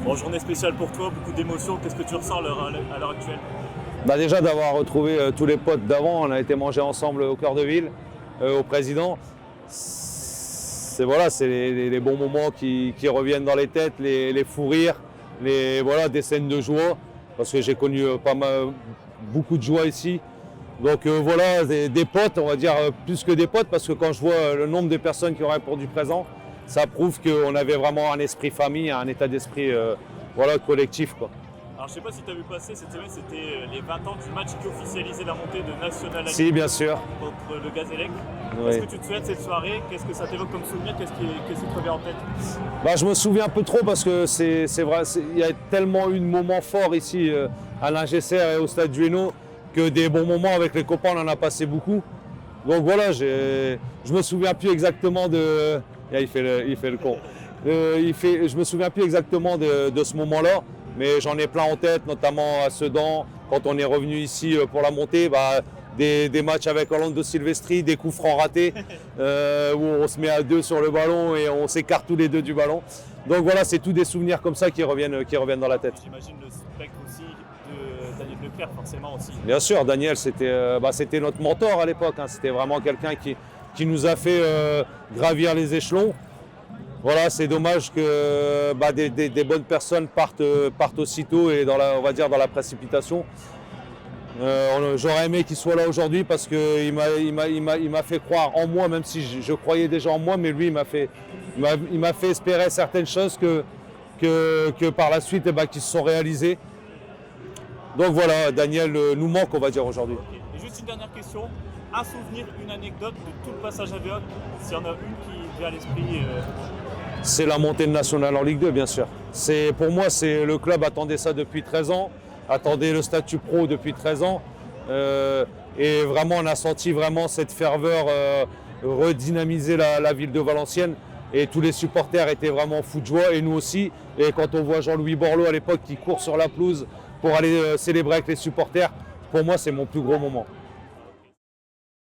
Bon, journée spéciale pour toi, beaucoup d'émotions. Qu'est-ce que tu ressens à l'heure actuelle? Bah déjà d'avoir retrouvé tous les potes d'avant, on a été manger ensemble au cœur de ville, au président. C'est les bons moments qui reviennent dans les têtes, les fous rires, voilà, des scènes de joie, parce que j'ai connu beaucoup de joie ici. Donc voilà, des potes, on va dire plus que des potes, parce que quand je vois le nombre de personnes qui ont répondu présent, ça prouve qu'on avait vraiment un esprit famille, un état d'esprit voilà, collectif, quoi. Alors je sais pas si tu as vu passer cette semaine, c'était les 20 ans du match qui officialisait la montée de National Si, bien sûr. contre le Gazélec. Oui. Est-ce que tu te souviens de cette soirée? Qu'est-ce que ça t'évoque comme souvenir? Qu'est-ce qui te revient en tête? Bah, je me souviens un peu trop parce que c'est vrai, il y a tellement eu de moments forts ici à l'Ingesser et au stade du Hainaut que des bons moments avec les copains, on en a passé beaucoup. Donc voilà, je me souviens plus exactement de... Il fait le con. Je me souviens plus exactement de ce moment-là, mais j'en ai plein en tête, notamment à Sedan, quand on est revenu ici pour la montée, des matchs avec Orlando Silvestri, des coups francs ratés, où on se met à deux sur le ballon et on s'écarte tous les deux du ballon. Donc voilà, c'est tous des souvenirs comme ça qui reviennent dans la tête. J'imagine le spectre aussi de Daniel Leclerc, forcément aussi. Bien sûr, Daniel, c'était notre mentor à l'époque, hein. C'était vraiment quelqu'un qui nous a fait gravir les échelons. Voilà, c'est dommage que des bonnes personnes partent aussitôt et on va dire dans la précipitation. J'aurais aimé qu'il soit là aujourd'hui parce qu'il m'a fait croire en moi, même si je croyais déjà en moi, mais lui il m'a fait espérer certaines choses que par la suite qui se sont réalisées. Donc voilà, Daniel nous manque, on va dire, aujourd'hui. Okay. Et juste une dernière question, un souvenir, une anecdote de tout le passage à Véoc, s'il y en a une qui vient à l'esprit. C'est la montée de National en Ligue 2, bien sûr. Pour moi, le club attendait ça depuis 13 ans, attendait le statut pro depuis 13 ans. Et vraiment, on a senti vraiment cette ferveur redynamiser la ville de Valenciennes. Et tous les supporters étaient vraiment fous de joie, et nous aussi. Et quand on voit Jean-Louis Borloo à l'époque qui court sur la pelouse pour aller célébrer avec les supporters, pour moi, c'est mon plus gros moment.